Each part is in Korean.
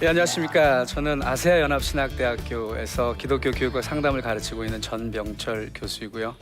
네, 안녕하십니까. 저는 아세아 연합신학대학교에서 기독교 교육과 상담을 가르치고 있는 전병철 교수이고요.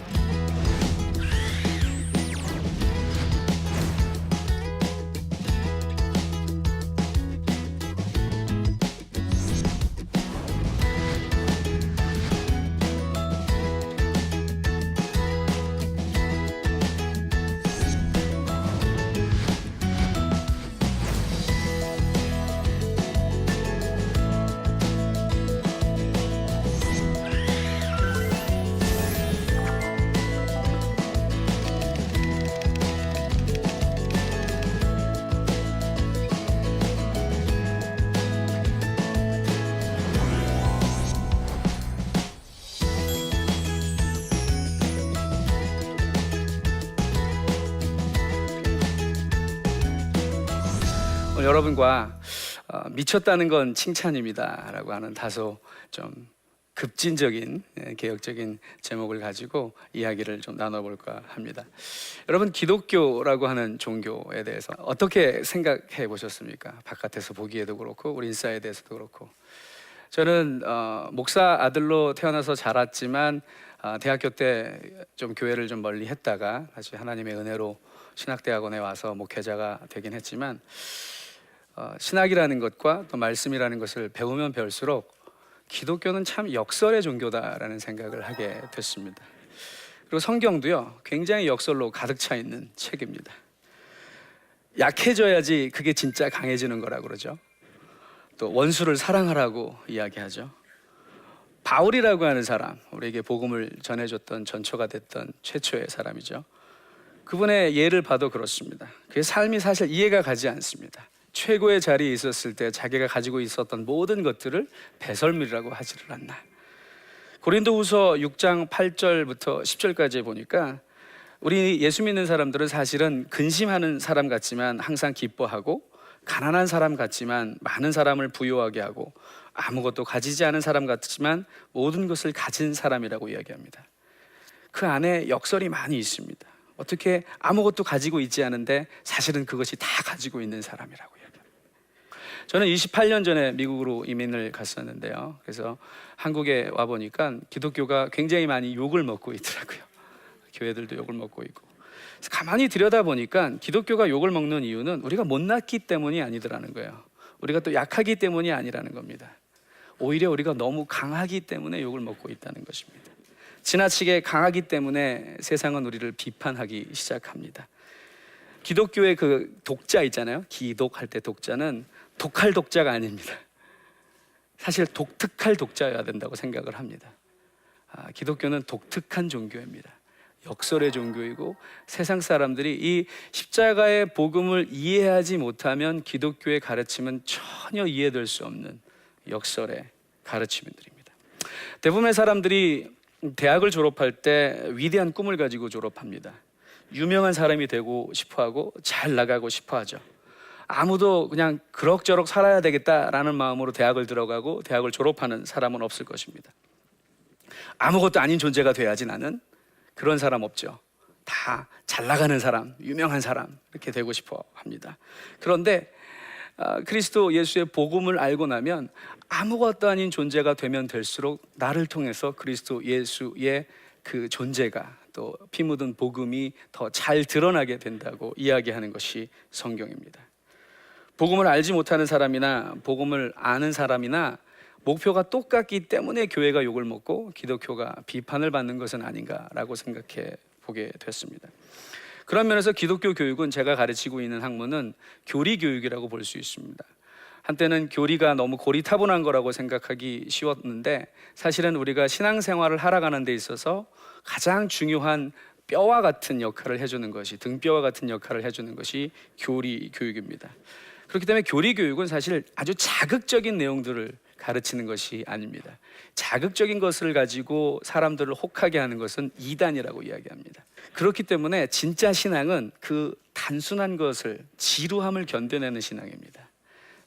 오늘 여러분과 미쳤다는 건 칭찬입니다 라고 하는 다소 좀 급진적인 개혁적인 제목을 가지고 이야기를 좀 나눠볼까 합니다. 여러분, 기독교라고 하는 종교에 대해서 어떻게 생각해 보셨습니까? 바깥에서 보기에도 그렇고 우리 인사이드에서도 그렇고. 저는 목사 아들로 태어나서 자랐지만 대학교 때 좀 교회를 좀 멀리 했다가 다시 하나님의 은혜로 신학대학원에 와서 목회자가 되긴 했지만 신학이라는 것과 또 말씀이라는 것을 배우면 배울수록 기독교는 참 역설의 종교다라는 생각을 하게 됐습니다. 그리고 성경도요, 굉장히 역설로 가득 차 있는 책입니다. 약해져야지 그게 진짜 강해지는 거라고 그러죠. 또 원수를 사랑하라고 이야기하죠. 바울이라고 하는 사람, 우리에게 복음을 전해줬던 전초가 됐던 최초의 사람이죠. 그분의 예를 봐도 그렇습니다. 그의 삶이 사실 이해가 가지 않습니다. 최고의 자리에 있었을 때 자기가 가지고 있었던 모든 것들을 배설물이라고 하지를 않나. 고린도후서 6장 8절부터 10절까지 보니까 우리 예수 믿는 사람들은 사실은 근심하는 사람 같지만 항상 기뻐하고, 가난한 사람 같지만 많은 사람을 부유하게 하고, 아무것도 가지지 않은 사람 같지만 모든 것을 가진 사람이라고 이야기합니다. 그 안에 역설이 많이 있습니다. 어떻게 아무것도 가지고 있지 않은데 사실은 그것이 다 가지고 있는 사람이라고 이야기합니다. 저는 28년 전에 미국으로 이민을 갔었는데요. 그래서 한국에 와 보니까 기독교가 굉장히 많이 욕을 먹고 있더라고요. 교회들도 욕을 먹고 있고. 그래서 가만히 들여다보니까 기독교가 욕을 먹는 이유는 우리가 못났기 때문이 아니더라는 거예요. 우리가 또 약하기 때문이 아니라는 겁니다. 오히려 우리가 너무 강하기 때문에 욕을 먹고 있다는 것입니다. 지나치게 강하기 때문에 세상은 우리를 비판하기 시작합니다. 기독교의 그 독자 있잖아요. 기독할 때 독자는 독할 독자가 아닙니다. 사실 독특할 독자여야 된다고 생각을 합니다. 기독교는 독특한 종교입니다. 역설의 종교이고, 세상 사람들이 이 십자가의 복음을 이해하지 못하면 기독교의 가르침은 전혀 이해될 수 없는 역설의 가르침들입니다. 대부분의 사람들이 대학을 졸업할 때 위대한 꿈을 가지고 졸업합니다. 유명한 사람이 되고 싶어하고 잘 나가고 싶어하죠. 아무도 그냥 그럭저럭 살아야 되겠다라는 마음으로 대학을 들어가고 대학을 졸업하는 사람은 없을 것입니다. 아무것도 아닌 존재가 돼야지 나는, 그런 사람 없죠. 다 잘 나가는 사람, 유명한 사람, 이렇게 되고 싶어 합니다. 그런데 그리스도 예수의 복음을 알고 나면 아무것도 아닌 존재가 되면 될수록 나를 통해서 그리스도 예수의 그 존재가, 또 피 묻은 복음이 더 잘 드러나게 된다고 이야기하는 것이 성경입니다. 복음을 알지 못하는 사람이나 복음을 아는 사람이나 목표가 똑같기 때문에 교회가 욕을 먹고 기독교가 비판을 받는 것은 아닌가라고 생각해 보게 됐습니다. 그런 면에서 기독교 교육은, 제가 가르치고 있는 학문은 교리 교육이라고 볼 수 있습니다. 한때는 교리가 너무 고리타분한 거라고 생각하기 쉬웠는데, 사실은 우리가 신앙생활을 하러가는 데 있어서 가장 중요한 뼈와 같은 역할을 해주는 것이, 등뼈와 같은 역할을 해주는 것이 교리 교육입니다. 그렇기 때문에 교리 교육은 사실 아주 자극적인 내용들을 가르치는 것이 아닙니다. 자극적인 것을 가지고 사람들을 혹하게 하는 것은 이단이라고 이야기합니다. 그렇기 때문에 진짜 신앙은 그 단순한 것을, 지루함을 견뎌내는 신앙입니다.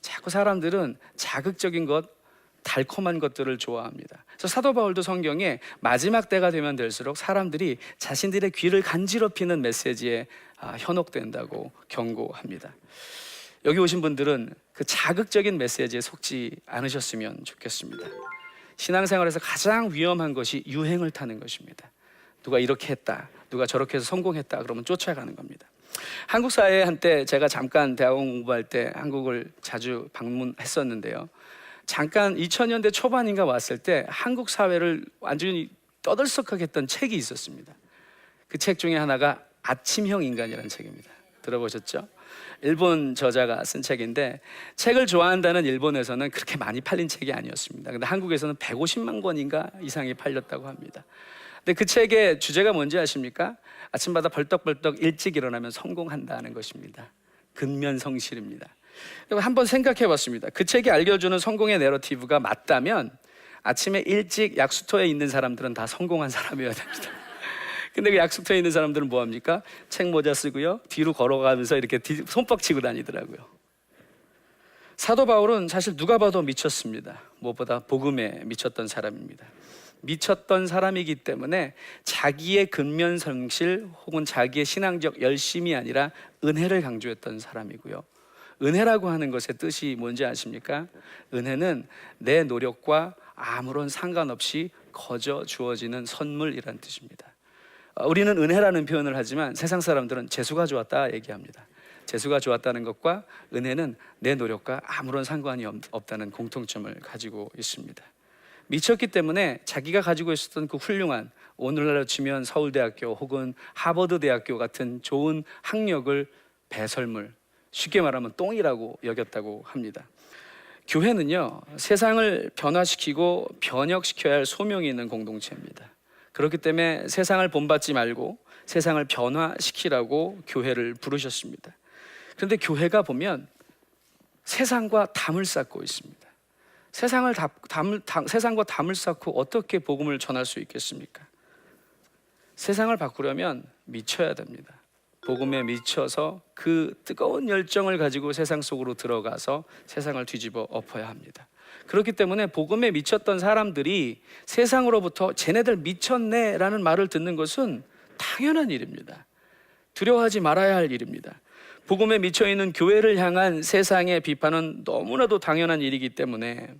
자꾸 사람들은 자극적인 것, 달콤한 것들을 좋아합니다. 그래서 사도 바울도 성경에 마지막 때가 되면 될수록 사람들이 자신들의 귀를 간지럽히는 메시지에 현혹된다고 경고합니다. 여기 오신 분들은 그 자극적인 메시지에 속지 않으셨으면 좋겠습니다. 신앙생활에서 가장 위험한 것이 유행을 타는 것입니다. 누가 이렇게 했다, 누가 저렇게 해서 성공했다 그러면 쫓아가는 겁니다. 한국 사회에 한때 제가 잠깐 대학원 공부할 때 한국을 자주 방문했었는데요. 잠깐 2000년대 초반인가 왔을 때 한국 사회를 완전히 떠들썩하게 했던 책이 있었습니다. 그 책 중에 하나가 아침형 인간이라는 책입니다. 들어보셨죠? 일본 저자가 쓴 책인데 책을 좋아한다는 일본에서는 그렇게 많이 팔린 책이 아니었습니다. 근데 한국에서는 150만 권인가 이상이 팔렸다고 합니다. 근데 그 책의 주제가 뭔지 아십니까? 아침마다 벌떡벌떡 일찍 일어나면 성공한다는 것입니다. 근면성실입니다. 한번 생각해 봤습니다. 그 책이 알려주는 성공의 내러티브가 맞다면 아침에 일찍 약수터에 있는 사람들은 다 성공한 사람이어야 됩니다. 근데 그 약수터에 있는 사람들은 뭐 합니까? 책 모자 쓰고요, 뒤로 걸어가면서 이렇게 손뼉 치고 다니더라고요. 사도 바울은 사실 누가 봐도 미쳤습니다. 무엇보다 복음에 미쳤던 사람입니다. 미쳤던 사람이기 때문에 자기의 근면성실 혹은 자기의 신앙적 열심이 아니라 은혜를 강조했던 사람이고요. 은혜라고 하는 것의 뜻이 뭔지 아십니까? 은혜는 내 노력과 아무런 상관없이 거저 주어지는 선물이란 뜻입니다. 우리는 은혜라는 표현을 하지만 세상 사람들은 재수가 좋았다 얘기합니다. 재수가 좋았다는 것과 은혜는 내 노력과 아무런 상관이 없다는 공통점을 가지고 있습니다. 미쳤기 때문에 자기가 가지고 있었던 그 훌륭한, 오늘날로 치면 서울대학교 혹은 하버드대학교 같은 좋은 학력을 배설물, 쉽게 말하면 똥이라고 여겼다고 합니다. 교회는요, 세상을 변화시키고 변혁시켜야 할 소명이 있는 공동체입니다. 그렇기 때문에 세상을 본받지 말고 세상을 변화시키라고 교회를 부르셨습니다. 그런데 교회가 보면 세상과 담을 쌓고 있습니다. 세상과 담을 쌓고 어떻게 복음을 전할 수 있겠습니까? 세상을 바꾸려면 미쳐야 됩니다. 복음에 미쳐서 그 뜨거운 열정을 가지고 세상 속으로 들어가서 세상을 뒤집어 엎어야 합니다. 그렇기 때문에 복음에 미쳤던 사람들이 세상으로부터 쟤네들 미쳤네 라는 말을 듣는 것은 당연한 일입니다. 두려워하지 말아야 할 일입니다. 복음에 미쳐있는 교회를 향한 세상의 비판은 너무나도 당연한 일이기 때문에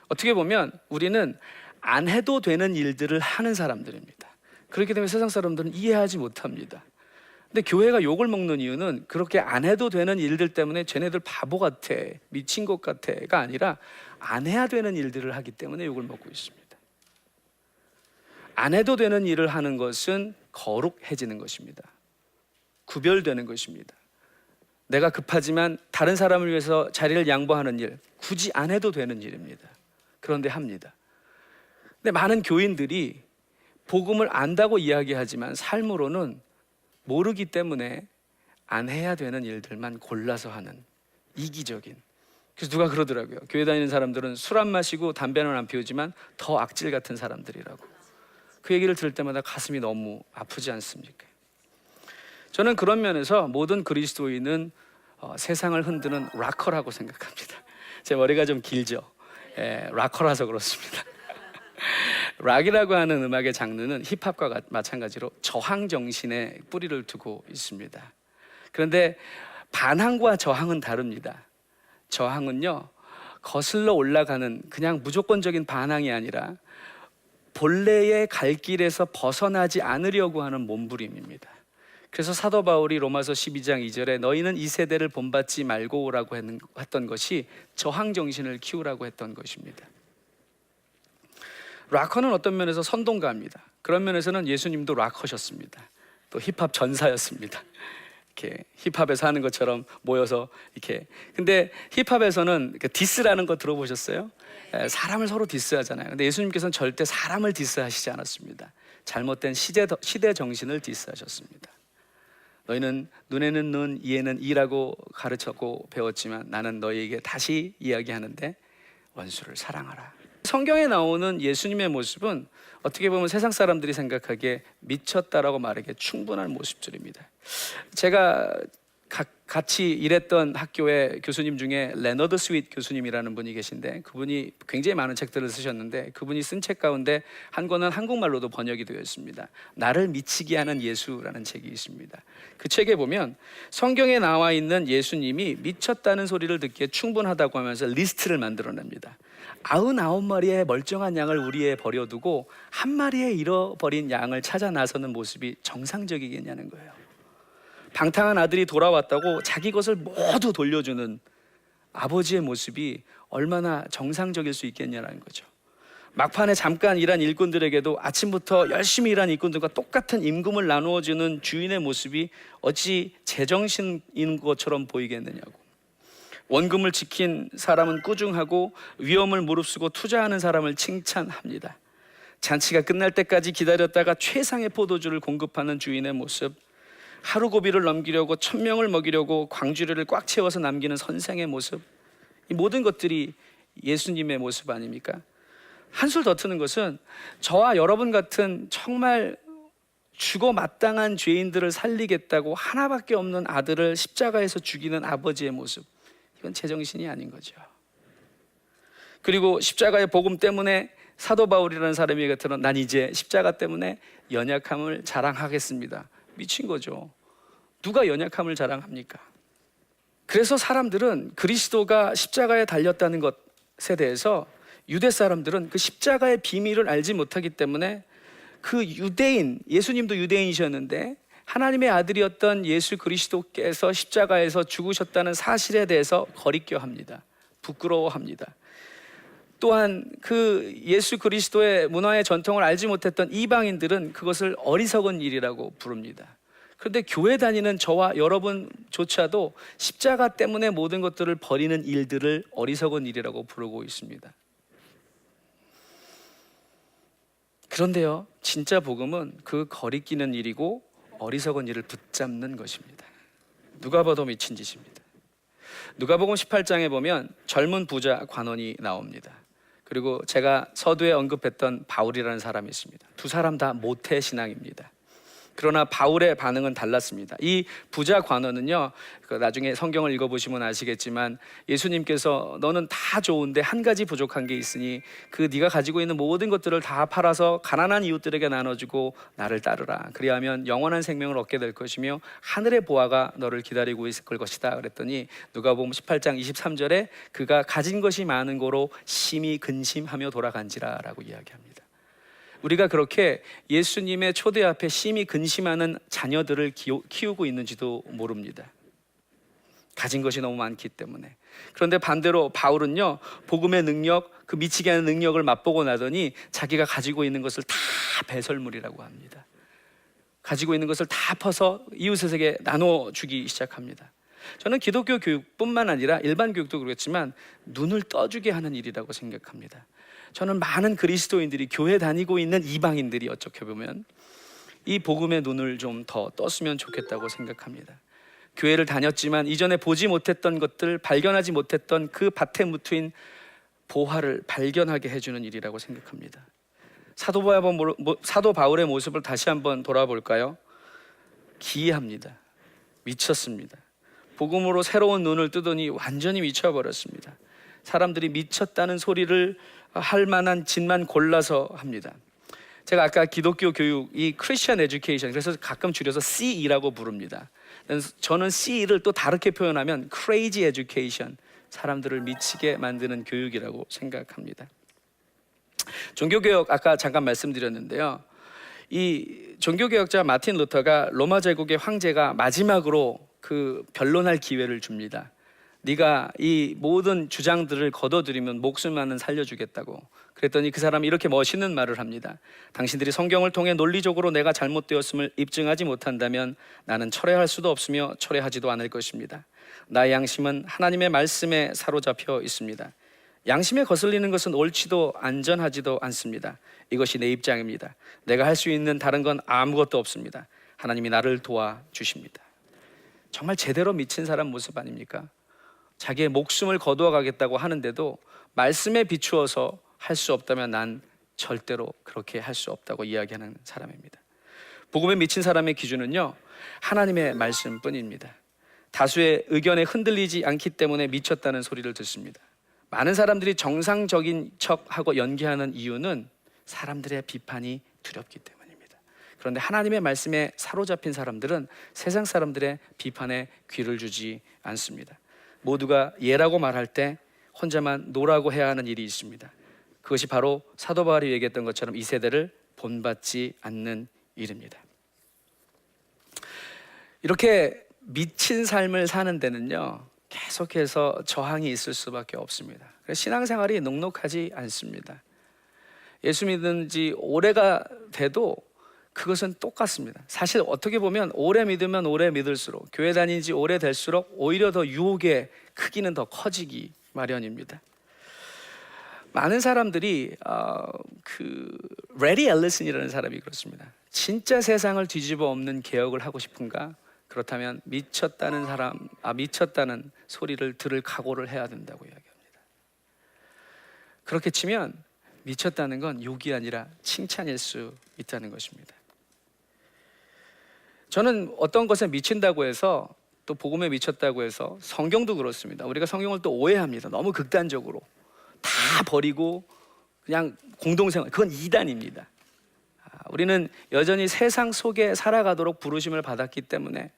어떻게 보면 우리는 안 해도 되는 일들을 하는 사람들입니다. 그렇기 때문에 세상 사람들은 이해하지 못합니다. 근데 교회가 욕을 먹는 이유는 그렇게 안 해도 되는 일들 때문에 쟤네들 바보 같아, 미친 것 같아가 아니라 안 해야 되는 일들을 하기 때문에 욕을 먹고 있습니다. 안 해도 되는 일을 하는 것은 거룩해지는 것입니다. 구별되는 것입니다. 내가 급하지만 다른 사람을 위해서 자리를 양보하는 일, 굳이 안 해도 되는 일입니다. 그런데 합니다. 근데 많은 교인들이 복음을 안다고 이야기하지만 삶으로는 모르기 때문에 안 해야 되는 일들만 골라서 하는 이기적인. 그래서 누가 그러더라고요. 교회 다니는 사람들은 술 안 마시고 담배는 안 피우지만 더 악질 같은 사람들이라고. 그 얘기를 들을 때마다 가슴이 너무 아프지 않습니까? 저는 그런 면에서 모든 그리스도인은 세상을 흔드는 락커라고 생각합니다. 제 머리가 좀 길죠. 락커라서 그렇습니다. 락이라고 하는 음악의 장르는 힙합과 마찬가지로 저항 정신에 뿌리를 두고 있습니다. 그런데 반항과 저항은 다릅니다. 저항은요, 거슬러 올라가는 그냥 무조건적인 반항이 아니라 본래의 갈 길에서 벗어나지 않으려고 하는 몸부림입니다. 그래서 사도 바울이 로마서 12장 2절에 너희는 이 세대를 본받지 말고라고 했던 것이 저항 정신을 키우라고 했던 것입니다. 락커는 어떤 면에서 선동가입니다. 그런 면에서는 예수님도 락커셨습니다. 또 힙합 전사였습니다. 이렇게 힙합에서 하는 것처럼 모여서 이렇게. 근데 힙합에서는 디스라는 거 들어보셨어요? 사람을 서로 디스하잖아요. 근데 예수님께서는 절대 사람을 디스하시지 않았습니다. 잘못된 시대 정신을 디스하셨습니다. 너희는 눈에는 눈, 이에는 이라고 가르쳤고 배웠지만 나는 너희에게 다시 이야기하는데 원수를 사랑하라. 성경에 나오는 예수님의 모습은 어떻게 보면 세상 사람들이 생각하기에 미쳤다라고 말하기에 충분한 모습들입니다. 제가 같이 일했던 학교의 교수님 중에 레너드 스윗 교수님이라는 분이 계신데, 그분이 굉장히 많은 책들을 쓰셨는데 그분이 쓴 책 가운데 한 권은 한국말로도 번역이 되어 있습니다. 나를 미치게 하는 예수라는 책이 있습니다. 그 책에 보면 성경에 나와 있는 예수님이 미쳤다는 소리를 듣기에 충분하다고 하면서 리스트를 만들어냅니다. 99마리의 멀쩡한 양을 우리에 버려두고 한 마리의 잃어버린 양을 찾아 나서는 모습이 정상적이겠냐는 거예요. 방탕한 아들이 돌아왔다고 자기 것을 모두 돌려주는 아버지의 모습이 얼마나 정상적일 수 있겠냐는 거죠. 막판에 잠깐 일한 일꾼들에게도 아침부터 열심히 일한 일꾼들과 똑같은 임금을 나누어주는 주인의 모습이 어찌 제정신인 것처럼 보이겠느냐고. 원금을 지킨 사람은 꾸중하고 위험을 무릅쓰고 투자하는 사람을 칭찬합니다. 잔치가 끝날 때까지 기다렸다가 최상의 포도주를 공급하는 주인의 모습, 하루 고비를 넘기려고 1000명을 먹이려고 광주리를 꽉 채워서 남기는 선생의 모습, 이 모든 것들이 예수님의 모습 아닙니까? 한술 더 트는 것은 저와 여러분 같은 정말 죽어 마땅한 죄인들을 살리겠다고 하나밖에 없는 아들을 십자가에서 죽이는 아버지의 모습, 이건 제정신이 아닌 거죠. 그리고 십자가의 복음 때문에 사도 바울이라는 사람이 겉으로 난 이제 십자가 때문에 연약함을 자랑하겠습니다. 미친 거죠. 누가 연약함을 자랑합니까? 그래서 사람들은 그리스도가 십자가에 달렸다는 것에 대해서, 유대 사람들은 그 십자가의 비밀을 알지 못하기 때문에 그 유대인, 예수님도 유대인이셨는데 하나님의 아들이었던 예수 그리스도께서 십자가에서 죽으셨다는 사실에 대해서 거리껴합니다. 부끄러워합니다. 또한 그 예수 그리스도의 문화의 전통을 알지 못했던 이방인들은 그것을 어리석은 일이라고 부릅니다. 그런데 교회 다니는 저와 여러분조차도 십자가 때문에 모든 것들을 버리는 일들을 어리석은 일이라고 부르고 있습니다. 그런데요, 진짜 복음은 그 거리끼는 일이고 어리석은 일을 붙잡는 것입니다. 누가 봐도 미친 짓입니다. 누가복음 18장에 보면 젊은 부자 관원이 나옵니다. 그리고 제가 서두에 언급했던 바울이라는 사람이 있습니다. 두 사람 다 모태 신앙입니다. 그러나 바울의 반응은 달랐습니다. 이 부자 관원은요, 나중에 성경을 읽어보시면 아시겠지만 예수님께서 너는 다 좋은데 한 가지 부족한 게 있으니 그 네가 가지고 있는 모든 것들을 다 팔아서 가난한 이웃들에게 나눠주고 나를 따르라. 그리하면 영원한 생명을 얻게 될 것이며 하늘의 보화가 너를 기다리고 있을 것이다. 그랬더니 누가복음 18장 23절에 그가 가진 것이 많은 고로 심히 근심하며 돌아간지라 라고 이야기합니다. 우리가 그렇게 예수님의 초대 앞에 심히 근심하는 자녀들을 키우고 있는지도 모릅니다. 가진 것이 너무 많기 때문에. 그런데 반대로 바울은요, 복음의 능력, 그 미치게 하는 능력을 맛보고 나더니 자기가 가지고 있는 것을 다 배설물이라고 합니다. 가지고 있는 것을 다 퍼서 이웃에게 나눠주기 시작합니다. 저는 기독교 교육뿐만 아니라 일반 교육도 그렇겠지만 눈을 떠주게 하는 일이라고 생각합니다. 저는 많은 그리스도인들이, 교회 다니고 있는 이방인들이 어떻게 보면 이 복음의 눈을 좀 더 떴으면 좋겠다고 생각합니다. 교회를 다녔지만 이전에 보지 못했던 것들, 발견하지 못했던 그 밭에 묻힌 보화를 발견하게 해주는 일이라고 생각합니다. 사도 바울의 모습을 다시 한번 돌아볼까요? 기이합니다. 미쳤습니다. 복음으로 새로운 눈을 뜨더니 완전히 미쳐버렸습니다. 사람들이 미쳤다는 소리를 할 만한 짓만 골라서 합니다. 제가 아까 기독교 교육, 이 크리스천 에듀케이션, 그래서 가끔 줄여서 CE라고 부릅니다. 저는 CE를 또 다르게 표현하면 crazy education, 사람들을 미치게 만드는 교육이라고 생각합니다. 종교개혁 아까 잠깐 말씀드렸는데요, 이 종교개혁자 마틴 루터가 로마 제국의 황제가 마지막으로 그 변론할 기회를 줍니다. 네가 이 모든 주장들을 거둬들이면 목숨만은 살려주겠다고. 그랬더니 그 사람이 이렇게 멋있는 말을 합니다. 당신들이 성경을 통해 논리적으로 내가 잘못되었음을 입증하지 못한다면 나는 철회할 수도 없으며 철회하지도 않을 것입니다. 나의 양심은 하나님의 말씀에 사로잡혀 있습니다. 양심에 거슬리는 것은 옳지도 안전하지도 않습니다. 이것이 내 입장입니다. 내가 할 수 있는 다른 건 아무것도 없습니다. 하나님이 나를 도와주십니다. 정말 제대로 미친 사람 모습 아닙니까? 자기의 목숨을 거두어 가겠다고 하는데도 말씀에 비추어서 할 수 없다면 난 절대로 그렇게 할 수 없다고 이야기하는 사람입니다. 복음에 미친 사람의 기준은요, 하나님의 말씀뿐입니다. 다수의 의견에 흔들리지 않기 때문에 미쳤다는 소리를 듣습니다. 많은 사람들이 정상적인 척하고 연기하는 이유는 사람들의 비판이 두렵기 때문입니다. 그런데 하나님의 말씀에 사로잡힌 사람들은 세상 사람들의 비판에 귀를 주지 않습니다. 모두가 예라고 말할 때 혼자만 노라고 해야 하는 일이 있습니다. 그것이 바로 사도 바울이 얘기했던 것처럼 이 세대를 본받지 않는 일입니다. 이렇게 미친 삶을 사는 데는요, 계속해서 저항이 있을 수밖에 없습니다. 그래서 신앙생활이 녹록하지 않습니다. 예수 믿은 지 오래가 돼도 그것은 똑같습니다. 사실 어떻게 보면 오래 믿으면 오래 믿을수록, 교회 다닌 지 오래 될수록 오히려 더 유혹의 크기는 더 커지기 마련입니다. 많은 사람들이 레리 앨리슨이라는 사람이 그렇습니다. 진짜 세상을 뒤집어 엎는 개혁을 하고 싶은가? 그렇다면 미쳤다는 소리를 들을 각오를 해야 된다고 이야기합니다. 그렇게 치면 미쳤다는 건 욕이 아니라 칭찬일 수 있다는 것입니다. 저는 어떤 것에 미친다고 해서, 또 복음에 미쳤다고 해서, 성경도 그렇습니다. 우리가 성경을 또 오해합니다. 너무 극단적으로 다 버리고 그냥 공동생활, 그건 이단입니다. 우리는 여전히 세상 속에 살아가도록 부르심을 받았기 때문에,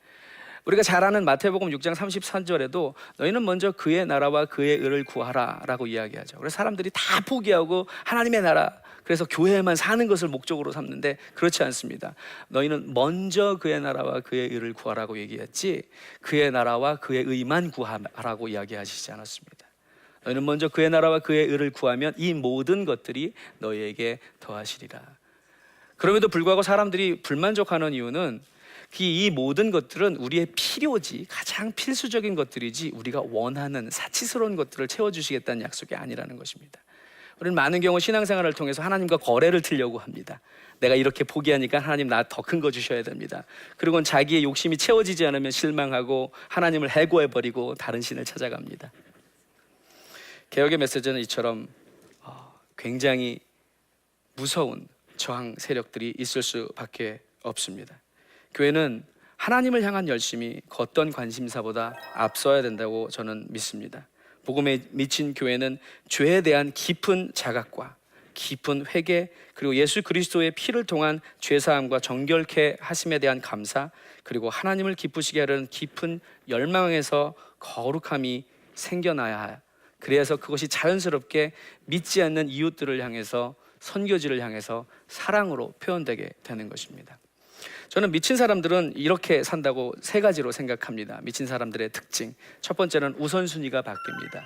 우리가 잘 아는 마태복음 6장 33절에도 너희는 먼저 그의 나라와 그의 의를 구하라 라고 이야기하죠. 그래서 사람들이 다 포기하고 하나님의 나라, 그래서 교회에만 사는 것을 목적으로 삼는데, 그렇지 않습니다. 너희는 먼저 그의 나라와 그의 의를 구하라고 얘기했지, 그의 나라와 그의 의만 구하라고 이야기하시지 않았습니다. 너희는 먼저 그의 나라와 그의 의를 구하면 이 모든 것들이 너희에게 더하시리라. 그럼에도 불구하고 사람들이 불만족하는 이유는 이 모든 것들은 우리의 필요지, 가장 필수적인 것들이지 우리가 원하는 사치스러운 것들을 채워주시겠다는 약속이 아니라는 것입니다. 우리는 많은 경우 신앙생활을 통해서 하나님과 거래를 틀려고 합니다. 내가 이렇게 포기하니까 하나님 나 더 큰 거 주셔야 됩니다. 그리고는 자기의 욕심이 채워지지 않으면 실망하고 하나님을 해고해버리고 다른 신을 찾아갑니다. 개혁의 메시지는 이처럼 굉장히 무서운 저항 세력들이 있을 수밖에 없습니다. 교회는 하나님을 향한 열심이 그 어떤 관심사보다 앞서야 된다고 저는 믿습니다. 복음에 미친 교회는 죄에 대한 깊은 자각과 깊은 회개, 그리고 예수 그리스도의 피를 통한 죄사함과 정결케 하심에 대한 감사, 그리고 하나님을 기쁘시게 하려는 깊은 열망에서 거룩함이 생겨나야 해요. 그래서 그것이 자연스럽게 믿지 않는 이웃들을 향해서, 선교지를 향해서 사랑으로 표현되게 되는 것입니다. 저는 미친 사람들은 이렇게 산다고 세 가지로 생각합니다. 미친 사람들의 특징. 첫 번째는 우선순위가 바뀝니다.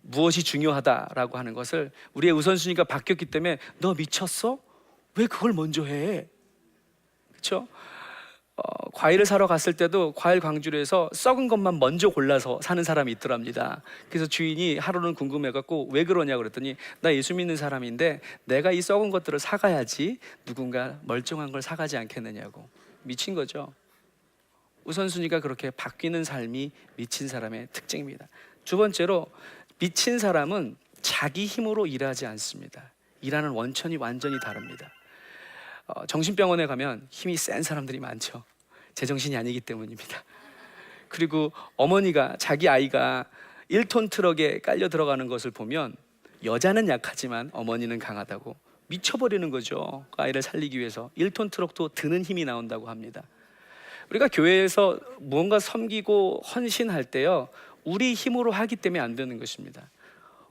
무엇이 중요하다라고 하는 것을, 우리의 우선순위가 바뀌었기 때문에 너 미쳤어? 왜 그걸 먼저 해? 그렇죠? 과일을 사러 갔을 때도 과일 광주리에서 썩은 것만 먼저 골라서 사는 사람이 있더랍니다. 그래서 주인이 하루는 궁금해갖고 왜 그러냐 그랬더니, 나 예수 믿는 사람인데 내가 이 썩은 것들을 사가야지 누군가 멀쩡한 걸 사가지 않겠느냐고. 미친 거죠. 우선순위가 그렇게 바뀌는 삶이 미친 사람의 특징입니다. 두 번째로, 미친 사람은 자기 힘으로 일하지 않습니다. 일하는 원천이 완전히 다릅니다. 정신병원에 가면 힘이 센 사람들이 많죠. 제정신이 아니기 때문입니다. 그리고 어머니가 자기 아이가 1톤 트럭에 깔려 들어가는 것을 보면, 여자는 약하지만 어머니는 강하다고 미쳐버리는 거죠. 그 아이를 살리기 위해서 1톤 트럭도 드는 힘이 나온다고 합니다. 우리가 교회에서 무언가 섬기고 헌신할 때요, 우리 힘으로 하기 때문에 안 되는 것입니다.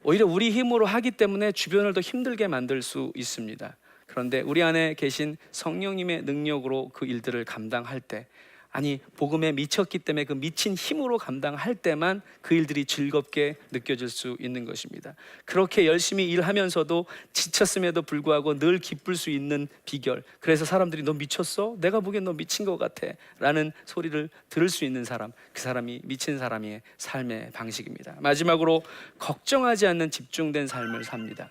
오히려 우리 힘으로 하기 때문에 주변을 더 힘들게 만들 수 있습니다. 그런데 우리 안에 계신 성령님의 능력으로 그 일들을 감당할 때, 아니 복음에 미쳤기 때문에 그 미친 힘으로 감당할 때만 그 일들이 즐겁게 느껴질 수 있는 것입니다. 그렇게 열심히 일하면서도 지쳤음에도 불구하고 늘 기쁠 수 있는 비결, 그래서 사람들이 너 미쳤어? 내가 보기엔 너 미친 것 같아 라는 소리를 들을 수 있는 사람, 그 사람이 미친 사람의 삶의 방식입니다. 마지막으로, 걱정하지 않는 집중된 삶을 삽니다.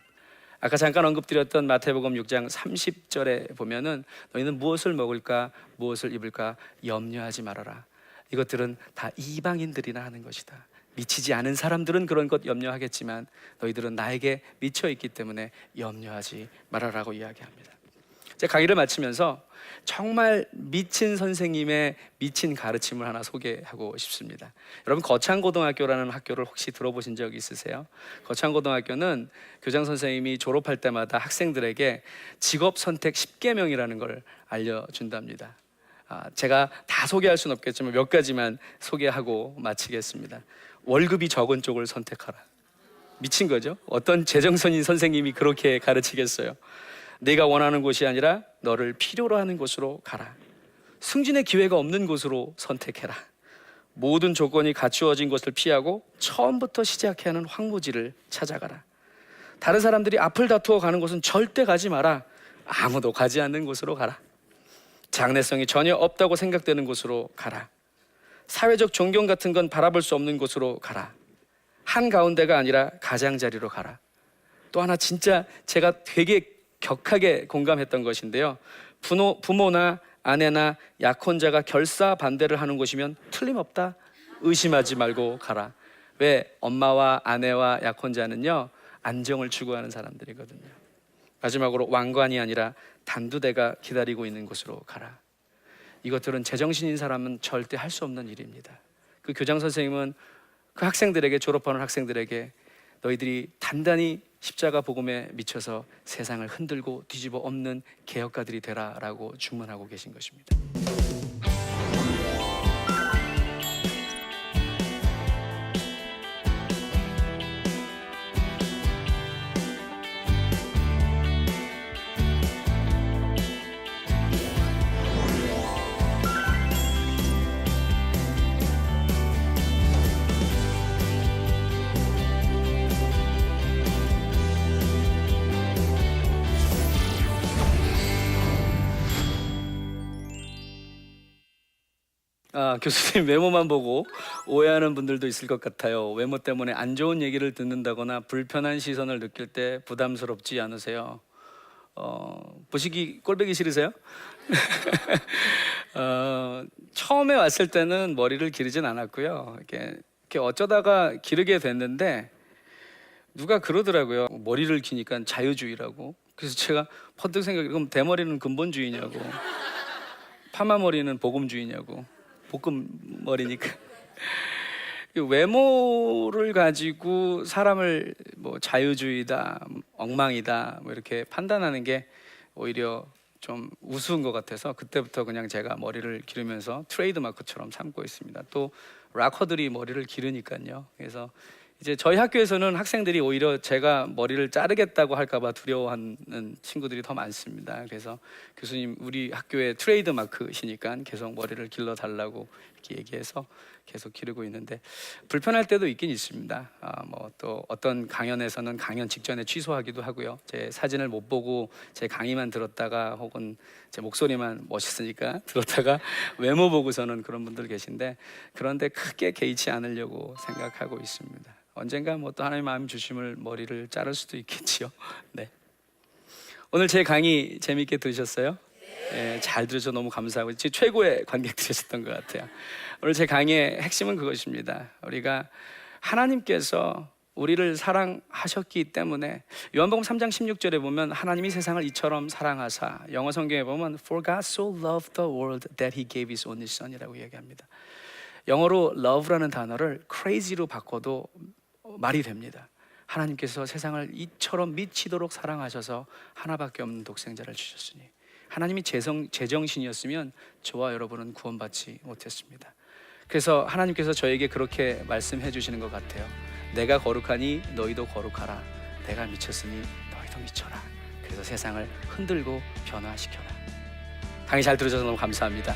아까 잠깐 언급드렸던 마태복음 6장 30절에 보면은 너희는 무엇을 먹을까 무엇을 입을까 염려하지 말아라. 이것들은 다 이방인들이나 하는 것이다. 미치지 않은 사람들은 그런 것 염려하겠지만 너희들은 나에게 미쳐 있기 때문에 염려하지 말아라고 이야기합니다. 제 강의를 마치면서 정말 미친 선생님의 미친 가르침을 하나 소개하고 싶습니다. 여러분, 거창고등학교라는 학교를 혹시 들어보신 적 있으세요? 거창고등학교는 교장 선생님이 졸업할 때마다 학생들에게 직업 선택 10계명이라는 걸 알려준답니다. 제가 다 소개할 수는 없겠지만 몇 가지만 소개하고 마치겠습니다. 월급이 적은 쪽을 선택하라. 미친 거죠? 어떤 제정선인 선생님이 그렇게 가르치겠어요? 내가 원하는 곳이 아니라 너를 필요로 하는 곳으로 가라. 승진의 기회가 없는 곳으로 선택해라. 모든 조건이 갖추어진 것을 피하고 처음부터 시작해야 하는 황무지를 찾아가라. 다른 사람들이 앞을 다투어 가는 곳은 절대 가지 마라. 아무도 가지 않는 곳으로 가라. 장래성이 전혀 없다고 생각되는 곳으로 가라. 사회적 존경 같은 건 바라볼 수 없는 곳으로 가라. 한가운데가 아니라 가장자리로 가라. 또 하나 진짜 제가 되게 격하게 공감했던 것인데요, 부모나 아내나 약혼자가 결사 반대를 하는 곳이면 틀림없다, 의심하지 말고 가라. 왜? 엄마와 아내와 약혼자는요, 안정을 추구하는 사람들이거든요. 마지막으로, 왕관이 아니라 단두대가 기다리고 있는 곳으로 가라. 이것들은 제정신인 사람은 절대 할 수 없는 일입니다. 그 교장 선생님은 그 학생들에게, 졸업하는 학생들에게 너희들이 단단히 십자가 복음에 미쳐서 세상을 흔들고 뒤집어 엎는 개혁가들이 되라라고 주문하고 계신 것입니다. 교수님 외모만 보고 오해하는 분들도 있을 것 같아요. 외모 때문에 안 좋은 얘기를 듣는다거나 불편한 시선을 느낄 때 부담스럽지 않으세요? 보시기 꼴보기 싫으세요? 처음에 왔을 때는 머리를 기르진 않았고요. 이렇게 어쩌다가 기르게 됐는데 누가 그러더라고요. 머리를 기니까 자유주의라고. 그래서 제가 퍼뜩 생각해, 그럼 대머리는 근본주의냐고, 파마머리는 복음주의냐고. 볶음머리니까. 외모를 가지고 사람을 뭐 자유주의다, 엉망이다 뭐 이렇게 판단하는 게 오히려 좀 우스운 것 같아서 그때부터 그냥 제가 머리를 기르면서 트레이드 마크처럼 삼고 있습니다. 또 락커들이 머리를 기르니까요. 그래서 이제 저희 학교에서는 학생들이 오히려 제가 머리를 자르겠다고 할까봐 두려워하는 친구들이 더 많습니다. 그래서 교수님, 우리 학교의 트레이드 마크시니까 계속 머리를 길러 달라고 이렇게 얘기해서 계속 기르고 있는데, 불편할 때도 있긴 있습니다. 뭐 또 어떤 강연에서는 강연 직전에 취소하기도 하고요. 제 사진을 못 보고 제 강의만 들었다가, 혹은 제 목소리만 멋있으니까 들었다가 외모 보고서는 그런 분들 계신데, 그런데 크게 개의치 않으려고 생각하고 있습니다. 언젠가 뭐 또 하나님 마음 주심을 머리를 자를 수도 있겠지요. 네. 오늘 제 강의 재미있게 들으셨어요? 네, 잘 들으셔서 너무 감사하고 제 최고의 관객들이셨던 것 같아요. 오늘 제 강의의 핵심은 그것입니다. 우리가 하나님께서 우리를 사랑하셨기 때문에, 요한복음 3장 16절에 보면 하나님이 세상을 이처럼 사랑하사, 영어 성경에 보면 For God so loved the world that He gave His only Son이라고 이야기합니다. 영어로 love라는 단어를 crazy로 바꿔도 말이 됩니다. 하나님께서 세상을 이처럼 미치도록 사랑하셔서 하나밖에 없는 독생자를 주셨으니, 하나님이 제정신이었으면 저와 여러분은 구원받지 못했습니다. 그래서 하나님께서 저에게 그렇게 말씀해 주시는 것 같아요. 내가 거룩하니 너희도 거룩하라. 내가 미쳤으니 너희도 미쳐라. 그래서 세상을 흔들고 변화시켜라. 강의 잘 들으셔서 너무 감사합니다.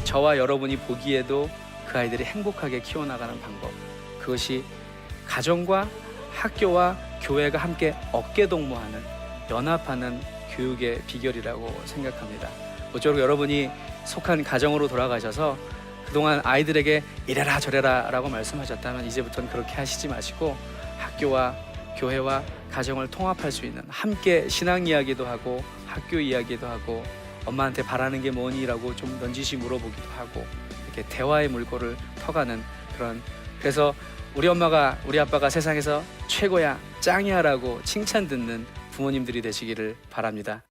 저와 여러분이 보기에도 그 아이들이 행복하게 키워나가는 방법, 그것이 가정과 학교와 교회가 함께 어깨동무하는, 연합하는 교육의 비결이라고 생각합니다. 모쪼록 여러분이 속한 가정으로 돌아가셔서 그동안 아이들에게 이래라 저래라 라고 말씀하셨다면 이제부터는 그렇게 하시지 마시고 학교와 교회와 가정을 통합할 수 있는, 함께 신앙 이야기도 하고 학교 이야기도 하고 엄마한테 바라는 게 뭐니라고 좀 넌지시 물어보기도 하고, 이렇게 대화의 물꼬를 터가는 그런, 그래서 우리 엄마가 우리 아빠가 세상에서 최고야, 짱이야라고 칭찬 듣는 부모님들이 되시기를 바랍니다.